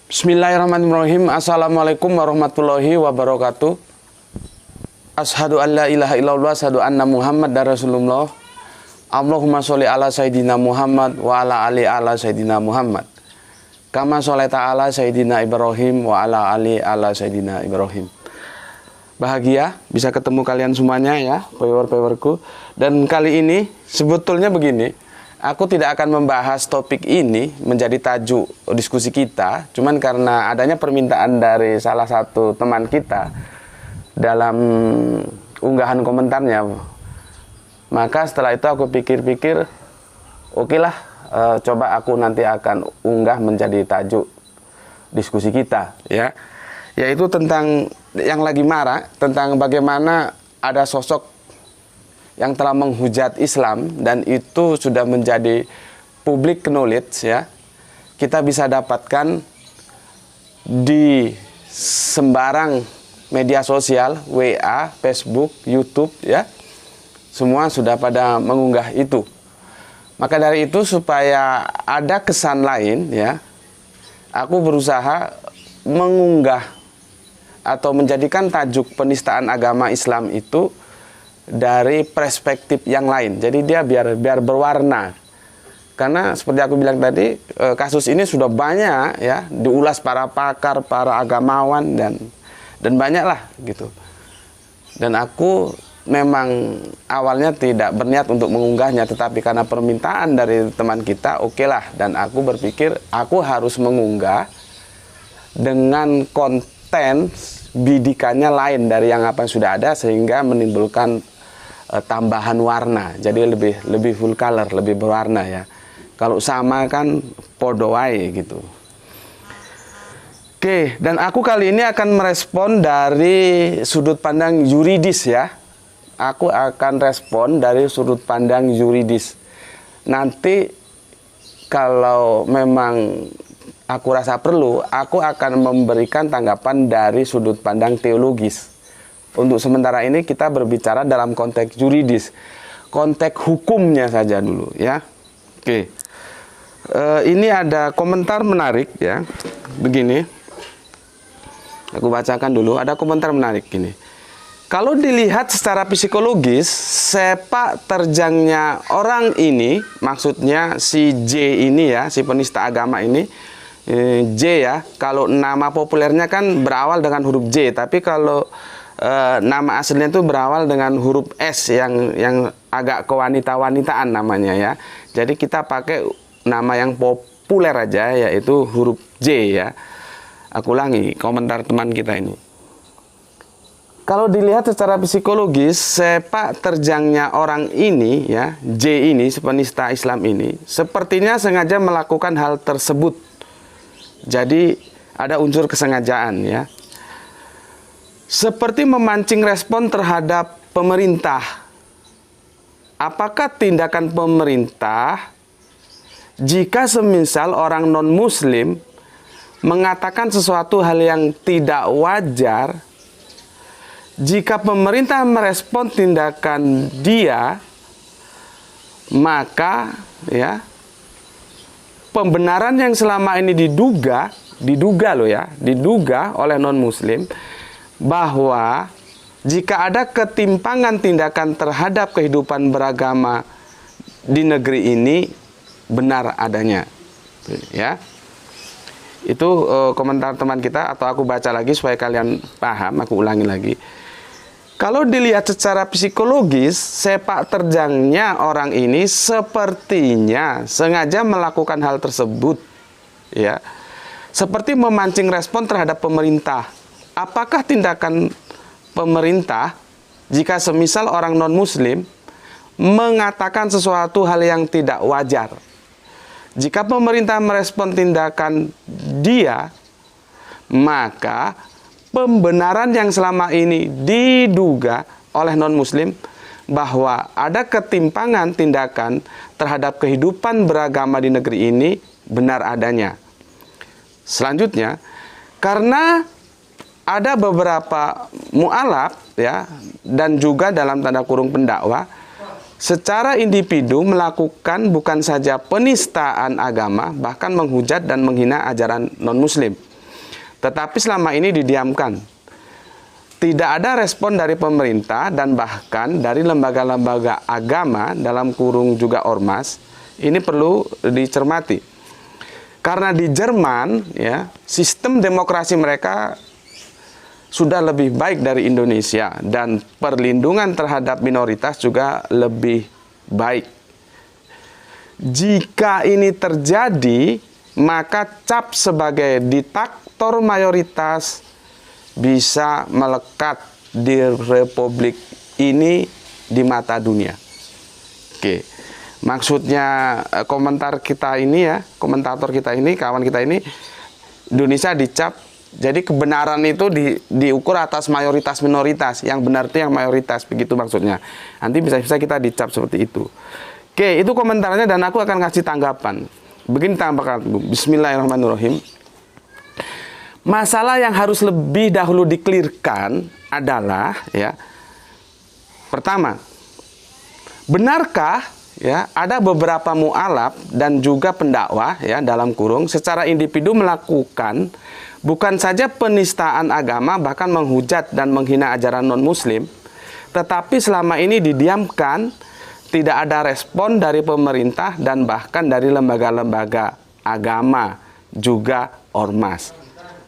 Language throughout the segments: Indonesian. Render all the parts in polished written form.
Bismillahirrahmanirrahim. Assalamualaikum warahmatullahi wabarakatuh. Ashadu an la ilaha illallah, ashadu anna Muhammad Rasulullah. Allahumma sholli ala Sayyidina Muhammad wa ala ali ala Sayyidina Muhammad. Kama sholli ta'ala Sayyidina Ibrahim wa ala ali ala Sayyidina Ibrahim. Bahagia bisa ketemu kalian semuanya ya, viewer-viewerku. Dan kali ini sebetulnya begini, aku tidak akan membahas topik ini menjadi tajuk diskusi kita, cuman karena adanya permintaan dari salah satu teman kita dalam unggahan komentarnya. Maka setelah itu aku pikir-pikir, oke lah, coba aku nanti akan unggah menjadi tajuk diskusi kita ya. Yaitu tentang yang lagi marak, tentang bagaimana ada sosok yang telah menghujat Islam dan itu sudah menjadi public knowledge ya. Kita bisa dapatkan di sembarang media sosial, WA, Facebook, YouTube ya. Semua sudah pada mengunggah itu. Maka dari itu supaya ada kesan lain ya, aku berusaha mengunggah atau menjadikan tajuk penistaan agama Islam itu dari perspektif yang lain. Jadi dia biar berwarna. Karena seperti aku bilang tadi, kasus ini sudah banyak ya diulas para pakar, para agamawan dan banyak lah gitu. Dan aku memang awalnya tidak berniat untuk mengunggahnya, tetapi karena permintaan dari teman kita, oke lah. Dan aku berpikir aku harus mengunggah dengan konten bidikannya lain dari yang apa yang sudah ada, sehingga menimbulkan tambahan warna. Jadi lebih full color, lebih berwarna ya. Kalau sama kan podo wae gitu. Oke, dan aku kali ini akan merespon dari sudut pandang yuridis ya. Aku akan respon dari sudut pandang yuridis. Nanti kalau memang aku rasa perlu, aku akan memberikan tanggapan dari sudut pandang teologis. Untuk sementara ini kita berbicara dalam konteks yuridis, konteks hukumnya saja dulu ya. Oke, ini ada komentar menarik ya. Begini, aku bacakan dulu. Ada komentar menarik gini. Kalau dilihat secara psikologis, sepak terjangnya orang ini, maksudnya si J ini ya, si penista agama ini, J ya, kalau nama populernya kan berawal dengan huruf J, tapi kalau nama aslinya itu berawal dengan huruf S yang agak kewanita-wanitaan namanya ya. Jadi kita pakai nama yang populer aja, yaitu huruf J ya. Aku ulangi komentar teman kita ini. Kalau dilihat secara psikologis, sepak terjangnya orang ini ya, J ini, penista Islam ini, sepertinya sengaja melakukan hal tersebut. Jadi ada unsur kesengajaan ya. Seperti memancing respon terhadap pemerintah. Apakah tindakan pemerintah jika semisal orang non-muslim mengatakan sesuatu hal yang tidak wajar, jika pemerintah merespon tindakan dia, maka ya pembenaran yang selama ini diduga loh ya, diduga oleh non-muslim bahwa jika ada ketimpangan tindakan terhadap kehidupan beragama di negeri ini benar adanya. Ya. Itu komentar teman kita, atau aku baca lagi supaya kalian paham, aku ulangi lagi. Kalau dilihat secara psikologis, sepak terjangnya orang ini sepertinya sengaja melakukan hal tersebut ya. Seperti memancing respon terhadap pemerintah. Apakah tindakan pemerintah jika semisal orang non-muslim mengatakan sesuatu hal yang tidak wajar? Jika pemerintah merespon tindakan dia, maka pembenaran yang selama ini diduga oleh non-muslim bahwa ada ketimpangan tindakan terhadap kehidupan beragama di negeri ini benar adanya. Selanjutnya, karena ada beberapa mu'alaf ya, dan juga dalam tanda kurung pendakwa, secara individu melakukan bukan saja penistaan agama, bahkan menghujat dan menghina ajaran non-muslim. tetapi selama ini didiamkan. Tidak ada respon dari pemerintah dan bahkan dari lembaga-lembaga agama dalam kurung juga ormas. Ini perlu dicermati. Karena di Jerman ya, sistem demokrasi mereka sudah lebih baik dari Indonesia dan perlindungan terhadap minoritas juga lebih baik. Jika ini terjadi, maka cap sebagai diktator mayoritas bisa melekat di republik ini di mata dunia. Oke, maksudnya komentar kita ini ya, komentator kita ini, kawan kita ini, Indonesia dicap, jadi kebenaran itu diukur atas mayoritas minoritas, yang benar itu yang mayoritas, begitu maksudnya. Nanti bisa-bisa kita dicap seperti itu. Oke, itu komentarnya dan aku akan kasih tanggapan. Begini tanggapan, Bismillahirrahmanirrahim. Masalah yang harus lebih dahulu dikelirkan adalah ya, pertama, benarkah ya ada beberapa mu'alaf dan juga pendakwah ya dalam kurung secara individu melakukan bukan saja penistaan agama bahkan menghujat dan menghina ajaran non-muslim, tetapi selama ini didiamkan, tidak ada respon dari pemerintah dan bahkan dari lembaga-lembaga agama juga ormas.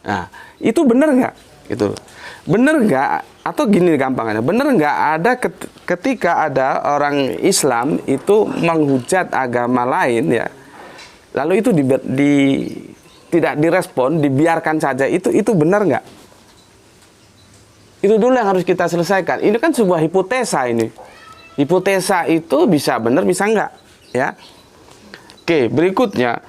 Nah, itu benar nggak? Itu benar nggak? Atau gini gampangnya, benar nggak ada ketika ada orang Islam itu menghujat agama lain ya, lalu itu tidak direspon, dibiarkan saja, itu benar nggak? Itu dulu yang harus kita selesaikan. Ini kan sebuah hipotesa ini. Hipotesa itu bisa benar, bisa enggak, ya. Oke, berikutnya.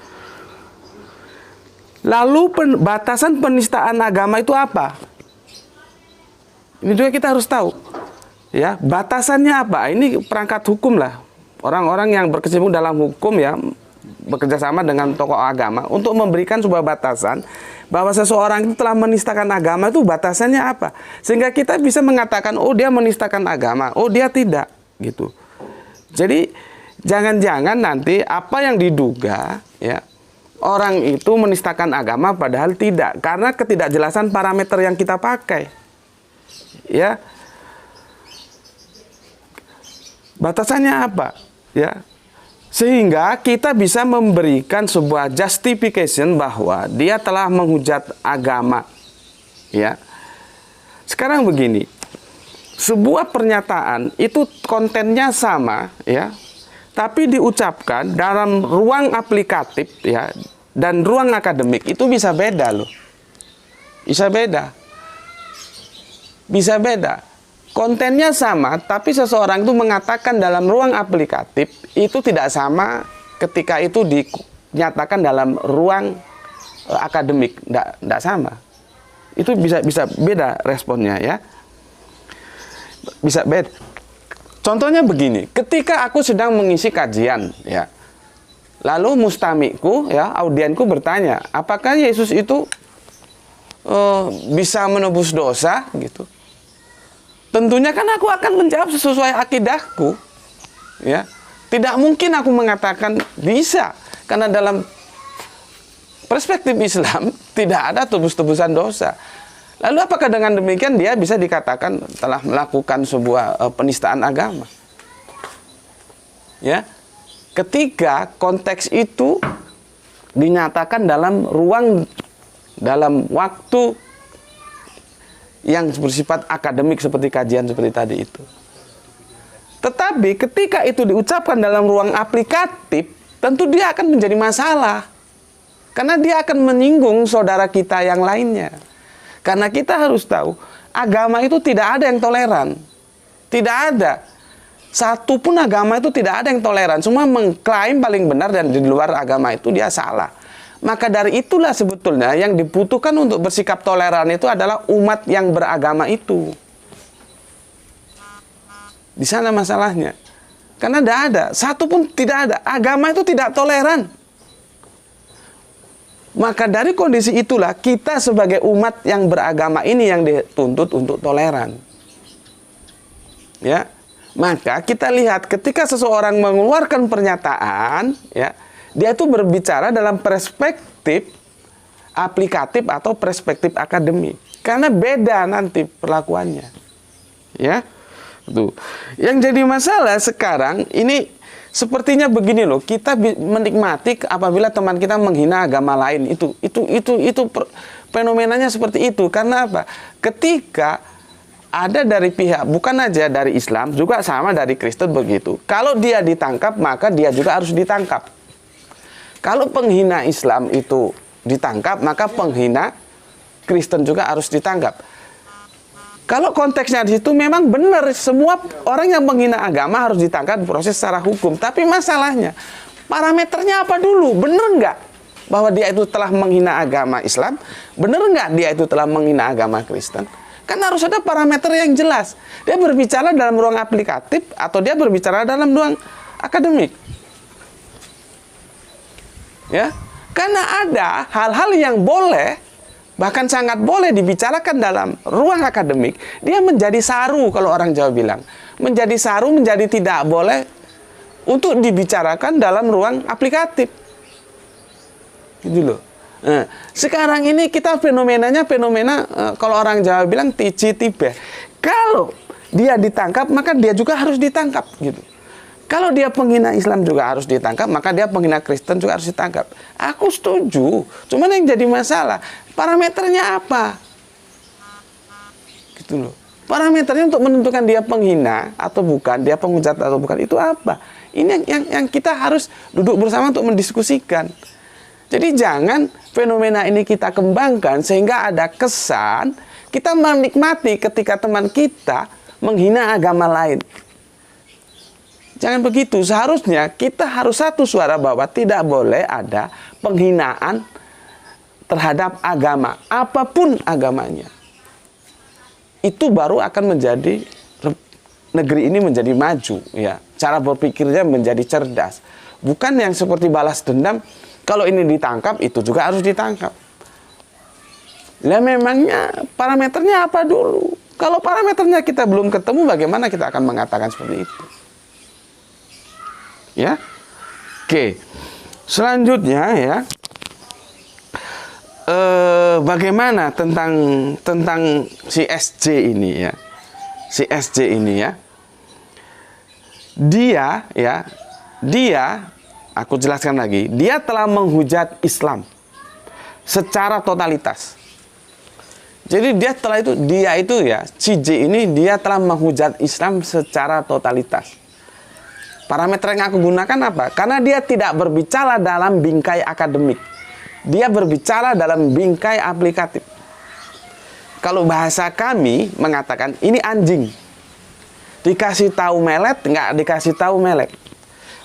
Lalu batasan penistaan agama itu apa? Ini juga kita harus tahu. Ya, batasannya apa? Ini perangkat hukum lah. Orang-orang yang berkecimpung dalam hukum ya, bekerja sama dengan tokoh agama untuk memberikan sebuah batasan bahwa seseorang itu telah menistakan agama, itu batasannya apa? Sehingga kita bisa mengatakan, oh dia menistakan agama, oh dia tidak, gitu. Jadi jangan-jangan nanti apa yang diduga ya, orang itu menistakan agama padahal tidak, karena ketidakjelasan parameter yang kita pakai. Ya. Batasannya apa? Ya. Sehingga kita bisa memberikan sebuah justification bahwa dia telah menghujat agama. Ya. Sekarang begini. Sebuah pernyataan itu kontennya sama ya, tapi diucapkan dalam ruang aplikatif ya dan ruang akademik itu bisa beda loh. Bisa beda. Bisa beda. Kontennya sama, tapi seseorang itu mengatakan dalam ruang aplikatif itu tidak sama ketika itu dinyatakan dalam ruang akademik, tidak sama. Itu bisa beda responnya ya. Bisa beda. Contohnya begini, ketika aku sedang mengisi kajian ya, lalu mustamiku ya, audienku bertanya, apakah Yesus itu bisa menebus dosa gitu? Tentunya kan aku akan menjawab sesuai akidahku ya. Tidak mungkin aku mengatakan bisa, karena dalam perspektif Islam tidak ada tebus-tebusan dosa. Lalu apakah dengan demikian dia bisa dikatakan telah melakukan sebuah penistaan agama? Ya. Ketika konteks itu dinyatakan dalam ruang, dalam waktu yang bersifat akademik seperti kajian seperti tadi itu. Tetapi ketika itu diucapkan dalam ruang aplikatif, tentu dia akan menjadi masalah. Karena dia akan menyinggung saudara kita yang lainnya. Karena kita harus tahu, agama itu tidak ada yang toleran. Tidak ada. Satu pun agama itu tidak ada yang toleran. Semua mengklaim paling benar dan di luar agama itu dia salah. Maka dari itulah sebetulnya yang dibutuhkan untuk bersikap toleran itu adalah umat yang beragama itu. Di sana masalahnya. Karena tidak ada. Satu pun tidak ada. Agama itu tidak toleran. Maka dari kondisi itulah kita sebagai umat yang beragama ini yang dituntut untuk toleran. Ya. Maka kita lihat ketika seseorang mengeluarkan pernyataan, ya, dia itu berbicara dalam perspektif aplikatif atau perspektif akademik. Karena beda nanti perlakuannya. Ya. Tuh. Yang jadi masalah sekarang ini sepertinya begini loh, kita menikmati apabila teman kita menghina agama lain. Fenomenanya seperti itu. Karena apa? Ketika ada dari pihak, bukan aja dari Islam, juga sama dari Kristen begitu. Kalau dia ditangkap, maka dia juga harus ditangkap. Kalau penghina Islam itu ditangkap, maka penghina Kristen juga harus ditangkap. Kalau konteksnya di situ memang benar, semua orang yang menghina agama harus ditangkap proses secara hukum. Tapi masalahnya, parameternya apa dulu? Benar nggak bahwa dia itu telah menghina agama Islam? Benar nggak dia itu telah menghina agama Kristen? Kan harus ada parameter yang jelas. Dia berbicara dalam ruang aplikatif atau dia berbicara dalam ruang akademik. Ya, karena ada hal-hal yang boleh, bahkan sangat boleh dibicarakan dalam ruang akademik, dia menjadi saru kalau orang Jawa bilang. Menjadi saru, menjadi tidak boleh untuk dibicarakan dalam ruang aplikatif. Gitu loh. Nah, sekarang ini kita fenomena kalau orang Jawa bilang tici tibe. Kalau dia ditangkap, maka dia juga harus ditangkap gitu. Kalau dia penghina Islam juga harus ditangkap, maka dia penghina Kristen juga harus ditangkap. Aku setuju. Cuman yang jadi masalah, parameternya apa? Gitu loh. Parameternya untuk menentukan dia penghina atau bukan, dia penghujat atau bukan, itu apa? Ini yang kita harus duduk bersama untuk mendiskusikan. Jadi jangan fenomena ini kita kembangkan sehingga ada kesan kita menikmati ketika teman kita menghina agama lain. Jangan begitu, seharusnya kita harus satu suara bahwa tidak boleh ada penghinaan terhadap agama, apapun agamanya. Itu baru akan menjadi, negeri ini menjadi maju, ya. Cara berpikirnya menjadi cerdas. Bukan yang seperti balas dendam, kalau ini ditangkap, itu juga harus ditangkap. Lah memangnya parameternya apa dulu? Kalau parameternya kita belum ketemu, bagaimana kita akan mengatakan seperti itu? Ya, oke. Selanjutnya ya, bagaimana tentang si SJ ini ya, si SJ ini ya, dia, aku jelaskan lagi, dia telah menghujat Islam secara totalitas. Jadi dia itu ya, si J ini dia telah menghujat Islam secara totalitas. Parameter yang aku gunakan apa? Karena dia tidak berbicara dalam bingkai akademik. Dia berbicara dalam bingkai aplikatif. Kalau bahasa kami mengatakan ini anjing. Dikasih tahu melet, nggak dikasih tahu melet.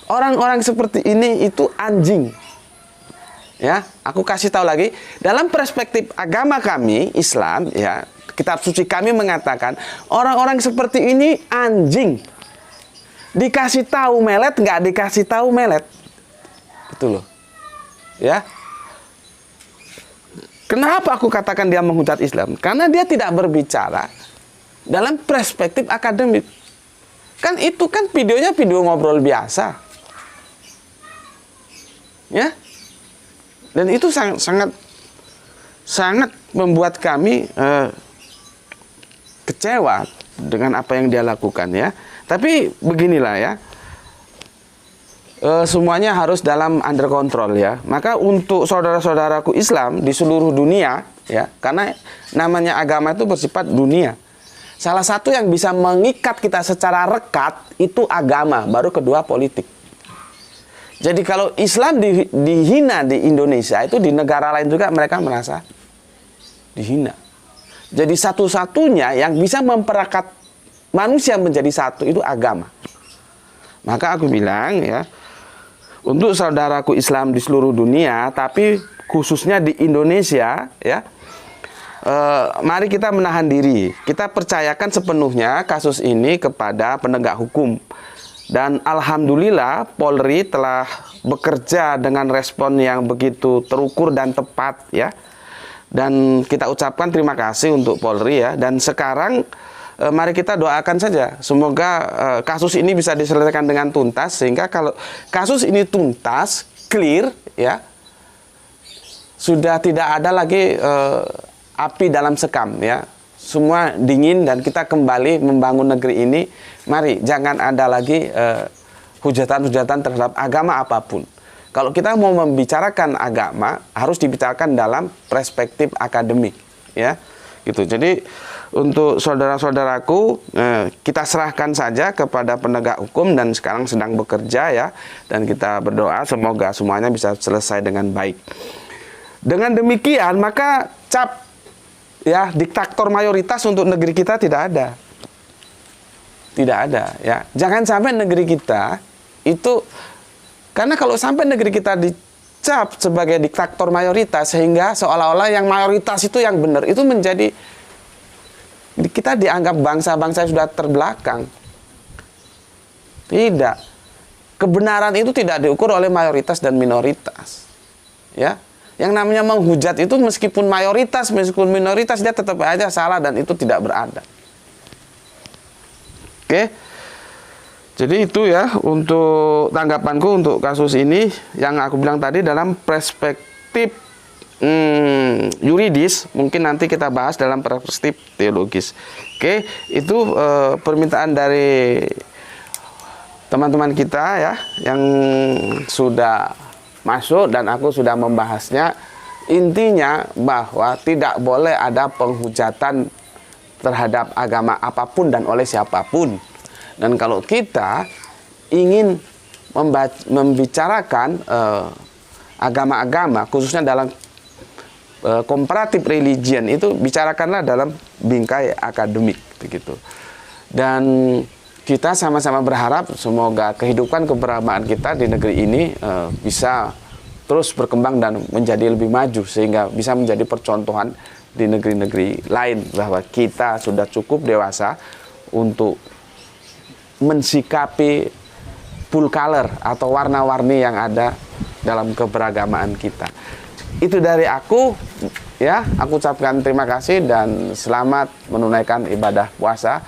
Orang-orang seperti ini itu anjing. Ya, aku kasih tahu lagi. Dalam perspektif agama kami, Islam, ya, kitab suci kami mengatakan orang-orang seperti ini anjing. Dikasih tahu melet, nggak dikasih tahu melet. Gitu loh. Ya. Kenapa aku katakan dia menghujat Islam? Karena dia tidak berbicara dalam perspektif akademik. Kan itu kan videonya video ngobrol biasa. Ya. Dan itu sangat membuat kami kecewa dengan apa yang dia lakukan ya. Tapi beginilah ya, semuanya harus dalam under control ya. Maka untuk saudara-saudaraku Islam di seluruh dunia ya, karena namanya agama itu bersifat dunia. Salah satu yang bisa mengikat kita secara rekat itu agama, baru kedua politik. Jadi kalau Islam dihina di Indonesia, itu di negara lain juga mereka merasa dihina. Jadi satu-satunya yang bisa memperekat manusia menjadi satu itu agama. Maka aku bilang ya, untuk saudaraku Islam di seluruh dunia, tapi khususnya di Indonesia ya, mari kita menahan diri. Kita percayakan sepenuhnya kasus ini kepada penegak hukum. Dan alhamdulillah Polri telah bekerja dengan respon yang begitu terukur dan tepat ya. Dan kita ucapkan terima kasih untuk Polri ya. Dan sekarang mari kita doakan saja, semoga kasus ini bisa diselesaikan dengan tuntas, sehingga kalau kasus ini tuntas, clear, ya, sudah tidak ada lagi api dalam sekam ya. Semua dingin dan kita kembali membangun negeri ini. Mari jangan ada lagi hujatan-hujatan terhadap agama apapun. Kalau kita mau membicarakan agama harus dibicarakan dalam perspektif akademik ya. Gitu. Jadi untuk saudara-saudaraku, kita serahkan saja kepada penegak hukum dan sekarang sedang bekerja ya, dan kita berdoa semoga semuanya bisa selesai dengan baik. Dengan demikian maka cap ya diktator mayoritas untuk negeri kita tidak ada. Tidak ada ya. Jangan sampai negeri kita itu, karena kalau sampai negeri kita dicap sebagai diktator mayoritas sehingga seolah-olah yang mayoritas itu yang benar, itu menjadi kita dianggap bangsa-bangsa yang sudah terbelakang. Tidak. Kebenaran itu tidak diukur oleh mayoritas dan minoritas. Ya. Yang namanya menghujat itu meskipun mayoritas, meskipun minoritas, dia tetap aja salah dan itu tidak beradab. Oke. Jadi itu ya untuk tanggapanku untuk kasus ini yang aku bilang tadi dalam perspektif yuridis, mungkin nanti kita bahas dalam perspektif teologis. Oke, itu permintaan dari teman-teman kita ya yang sudah masuk dan aku sudah membahasnya. Intinya bahwa tidak boleh ada penghujatan terhadap agama apapun dan oleh siapapun. Dan kalau kita ingin membicarakan agama-agama khususnya dalam comparative religion, itu bicarakanlah dalam bingkai akademik begitu. Dan kita sama-sama berharap semoga kehidupan keberagamaan kita di negeri ini bisa terus berkembang dan menjadi lebih maju sehingga bisa menjadi percontohan di negeri-negeri lain bahwa kita sudah cukup dewasa untuk mensikapi full color atau warna-warni yang ada dalam keberagamaan kita. Itu dari aku ya, aku ucapkan terima kasih dan selamat menunaikan ibadah puasa.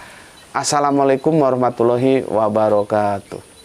Assalamualaikum warahmatullahi wabarakatuh.